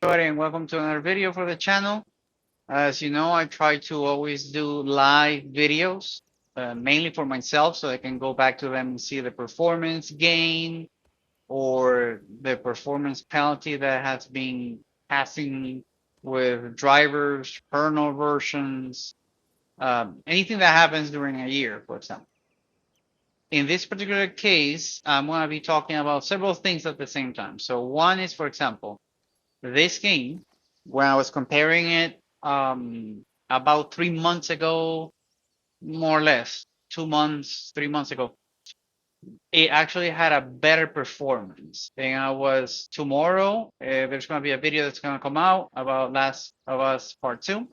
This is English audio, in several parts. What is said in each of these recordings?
Everybody, and welcome to another video for the channel. As you know, I try to always do live videos, mainly for myself, so I can go back to them and see the performance gain or the performance penalty that has been passing with drivers, kernel versions, anything that happens during a year, for example. In this particular case, I'm going to be talking about several things at the same time. So one is, for example, this game, when I was comparing it about 3 months ago, more or less, 2 months, 3 months ago, it actually had a better performance. And I was tomorrow, there's going to be a video that's going to come out about Last of Us Part 2.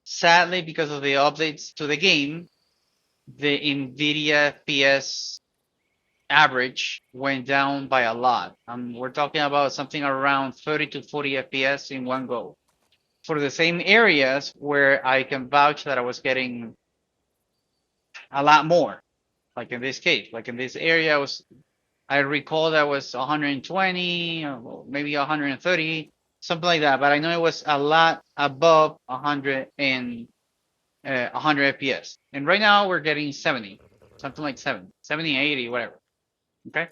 Sadly, because of the updates to the game, the Nvidia FPS average went down by a lot. We're talking about something around 30 to 40 FPS in one go. For the same areas where I can vouch that I was getting a lot more. Like in this case, like in this area, I recall that was 120, or maybe 130, something like that. But I know it was a lot above 100 and 100 FPS. And right now we're getting 70, something like 70, 80, whatever. Okay.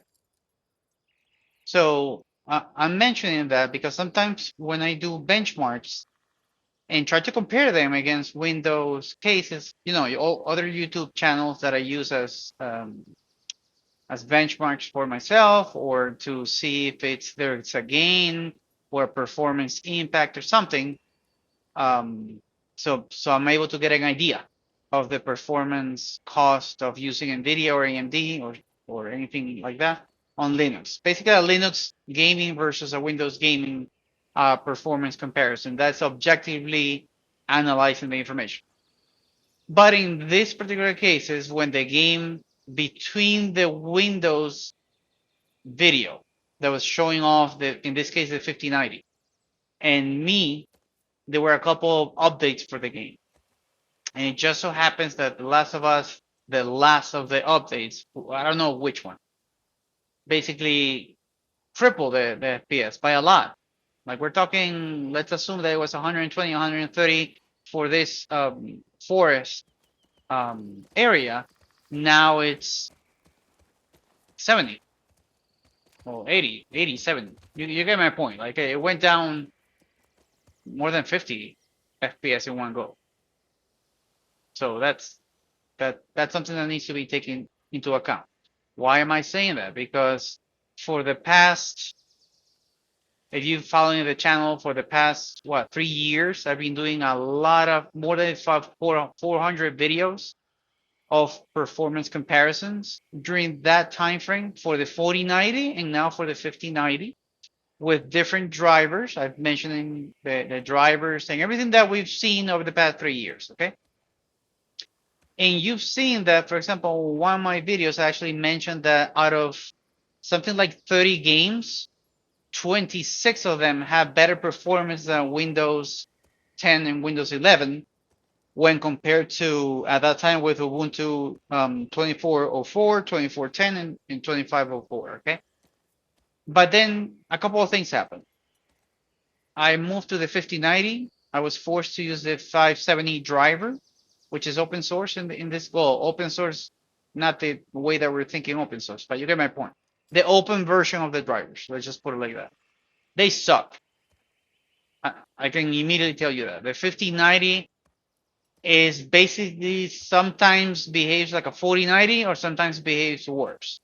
So I'm mentioning that because sometimes when I do benchmarks and try to compare them against Windows cases, all other YouTube channels that I use as benchmarks for myself, or to see if there's a gain or a performance impact or something. So I'm able to get an idea of the performance cost of using NVIDIA or AMD or anything like that on Linux. Basically, a Linux gaming versus a Windows gaming performance comparison. That's objectively analyzing the information. But in this particular case is when the game between the Windows video that was showing off in this case, the 5090, and me, there were a couple of updates for the game. And it just so happens that The Last of Us, the last of the updates, I don't know which one, basically tripled the FPS by a lot. Like we're talking, let's assume that it was 120, 130 for this forest area. Now it's 70 or 80, 80, 70. You get my point. Like it went down more than 50 FPS in one go. So that's something that needs to be taken into account. Why am I saying that? Because for the past, if you've following the channel for the past 3 years, I've been doing a lot of more than 400 videos of performance comparisons during that time frame for the 4090 and now for the 5090 with different drivers. I've mentioned the drivers and everything that we've seen over the past 3 years. Okay. And you've seen that, for example, one of my videos actually mentioned that out of something like 30 games, 26 of them have better performance than Windows 10 and Windows 11 when compared to at that time with Ubuntu 2404, 2410, and 2504. Okay. But then a couple of things happened. I moved to the 5090. I was forced to use the 570 driver, which is open source in this. Well, open source, not the way that we're thinking open source, but you get my point. The open version of the drivers. Let's just put it like that. They suck. I can immediately tell you that the 5090 is basically sometimes behaves like a 4090 or sometimes behaves worse.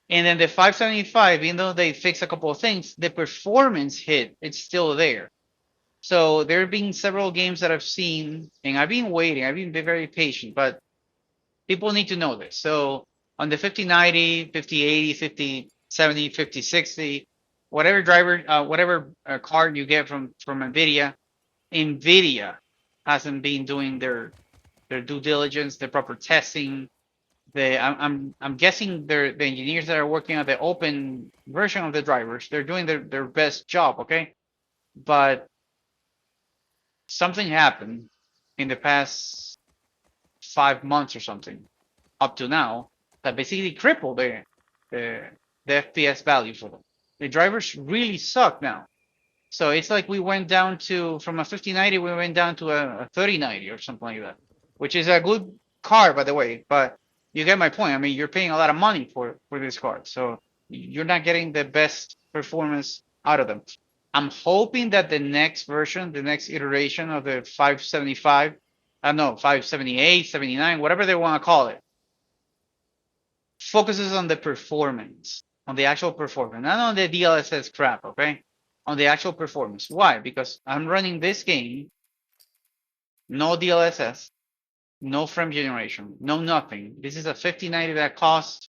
And then the 575, even though they fix a couple of things, the performance hit, it's still there. So there have been several games that I've seen, and I've been waiting. I've been very patient, but people need to know this. So on the 5090, 5080, 5070, 5060, whatever driver, whatever card you get from Nvidia, Nvidia hasn't been doing their due diligence, their proper testing. I'm guessing the engineers that are working on the open version of the drivers, they're doing their best job, okay? But something happened in the past 5 months or something up to now that basically crippled the FPS value for them. The drivers really suck now. So it's like we went down to, from a 5090, we went down to a 3090 or something like that, which is a good car, by the way. But you get my point. I mean, you're paying a lot of money for this car, so you're not getting the best performance out of them. I'm hoping that the next version, the next iteration of the 575, I don't know, 578, 79, whatever they want to call it, focuses on the performance, on the actual performance, not on the DLSS crap, okay? On the actual performance. Why? Because I'm running this game, no DLSS, no frame generation, no nothing. This is a 5090 that costs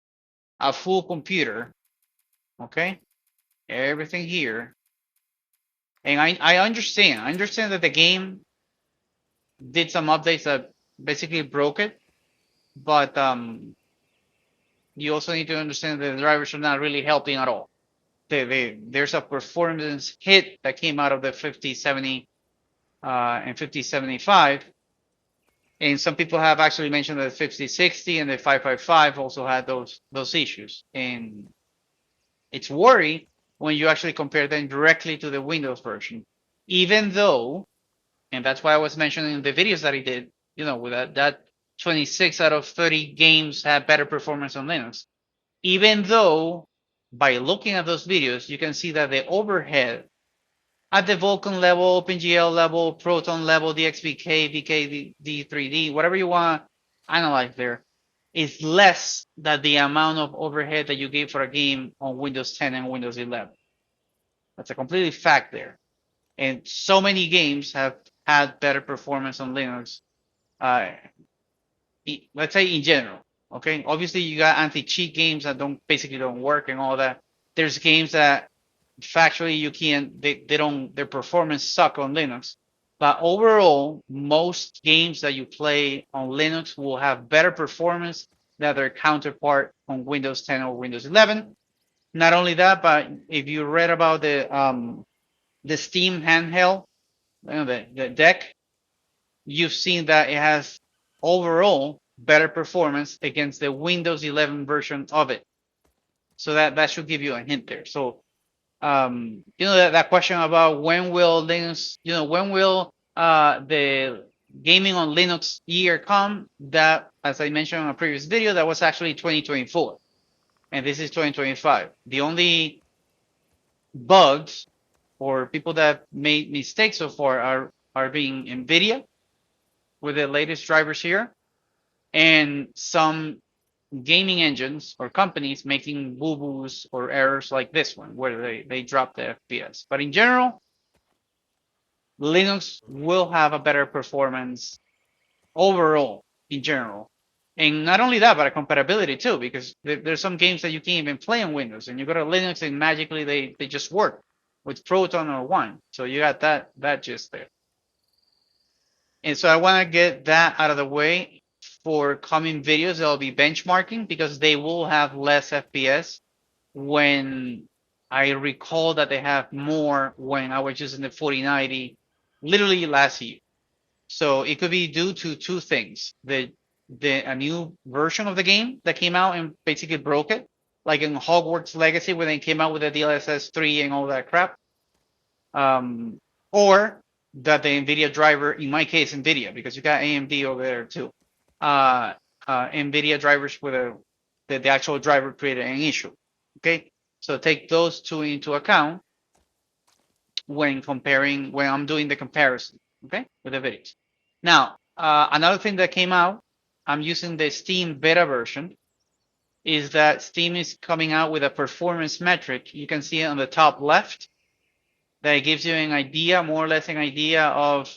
a full computer, okay? Everything here. And I understand that the game did some updates that basically broke it, but you also need to understand that the drivers are not really helping at all. There's a performance hit that came out of the 5070 and 5075, and some people have actually mentioned that the 5060 and the 555 also had those issues, and it's worry when you actually compare them directly to the Windows version, even though, and that's why I was mentioning the videos that he did, with that 26 out of 30 games had better performance on Linux. Even though, by looking at those videos, you can see that the overhead at the Vulkan level, OpenGL level, Proton level, DXVK, VK, D3D, whatever you want to analyze there, is less than the amount of overhead that you gave for a game on Windows 10 and Windows 11. That's a completely fact there. And so many games have had better performance on Linux, let's say in general. Okay, obviously you got anti-cheat games that basically don't work and all that. There's games that factually you can't, they don't, their performance suck on Linux. But overall, most games that you play on Linux will have better performance than their counterpart on Windows 10 or Windows 11. Not only that, but if you read about the Steam handheld, the deck, you've seen that it has overall better performance against the Windows 11 version of it. So that should give you a hint there. So that question about when will Linux, when will the gaming on Linux year come? That, as I mentioned in a previous video, that was actually 2024, and this is 2025. The only bugs or people that made mistakes so far are being Nvidia with the latest drivers here, and some gaming engines or companies making boo-boos or errors like this one, where they drop the FPS. But in general, Linux will have a better performance overall, in general. And not only that, but a compatibility too, because there's some games that you can't even play on Windows, and you go to Linux and magically they just work with Proton or Wine. So you got that just there. And so I want to get that out of the way for coming videos. I'll be benchmarking because they will have less FPS when I recall that they have more when I was using the 4090 literally last year. So it could be due to two things. A new version of the game that came out and basically broke it, like in Hogwarts Legacy when they came out with the DLSS 3 and all that crap. Or that the Nvidia driver, in my case, Nvidia, because you got AMD over there too. Nvidia drivers with the actual driver created an issue. Okay, so take those two into account when I'm doing the comparison. Okay, with the videos. Now, another thing that came out, I'm using the Steam beta version, is that Steam is coming out with a performance metric. You can see it on the top left. That gives you an idea, more or less an idea of,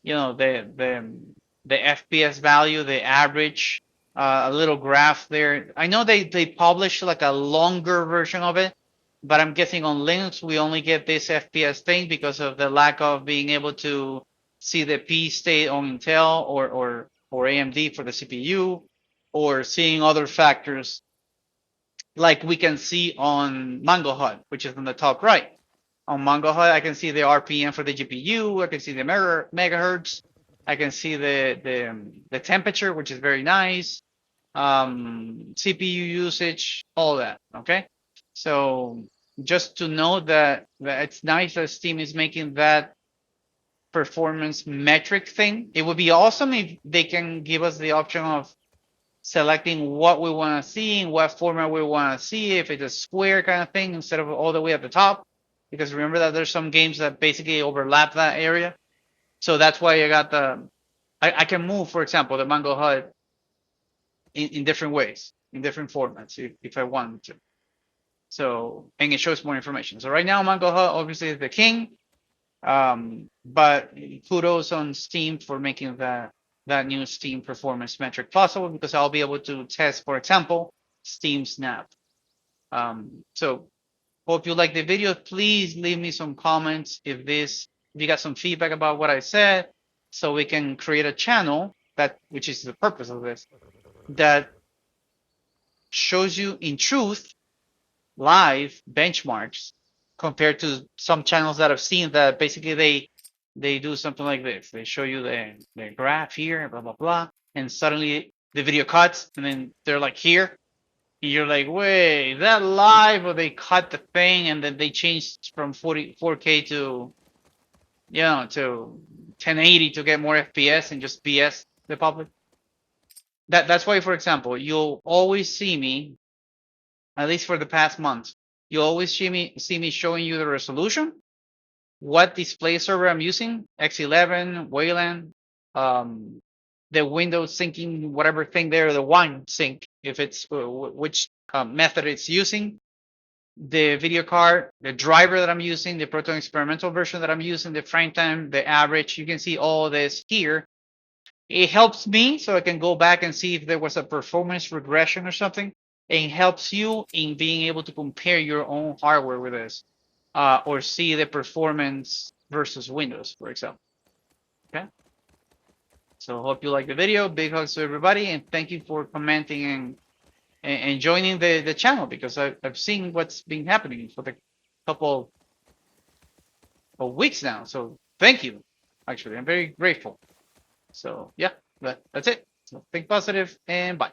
the FPS value, the average, a little graph there. I know they publish like a longer version of it, but I'm guessing on Linux we only get this FPS thing because of the lack of being able to see the P state on Intel or AMD for the CPU, or seeing other factors like we can see on Mango HUD, which is on the top right. On Mango HUD, I can see the RPM for the GPU. I can see the megahertz. I can see the temperature, which is very nice. CPU usage, all that. Okay, so just to know that it's nice that Steam is making that performance metric thing. It would be awesome if they can give us the option of selecting what we want to see, in what format we want to see, if it's a square kind of thing instead of all the way at the top. Because remember that there's some games that basically overlap that area. So that's why I got I can move, for example, the Mango HUD in different ways, in different formats if I wanted to. So, and it shows more information. So right now, Mango HUD obviously is the king. But kudos on Steam for making that new Steam performance metric possible, because I'll be able to test, for example, Steam Snap. So hope you like the video. Please leave me some comments if you got some feedback about what I said, so we can create a channel which is the purpose of this, that shows you in truth live benchmarks compared to some channels that I've seen that basically they do something like this. They show you the graph here, blah blah blah, and suddenly the video cuts, and then they're like here, and you're like, wait, is that live, or they cut the thing and then they changed from 4K to to 1080 to get more FPS and just BS the public. That's why, for example, you'll always see me, at least for the past month, you always see me showing you the resolution, what display server I'm using, X11, Wayland, the Windows syncing, whatever thing there, the one sync, if it's which method it's using, the video card, the driver that I'm using, the Proton experimental version that I'm using, the frame time, the average. You can see all this here. It helps me so I can go back and see if there was a performance regression or something. It helps you in being able to compare your own hardware with this, or see the performance versus Windows, for example. Okay. So hope you like the video. Big hugs to everybody, and thank you for commenting and joining the channel, because I've seen what's been happening for the couple of weeks now. So thank you. Actually, I'm very grateful. So yeah, that's it. So think positive and bye.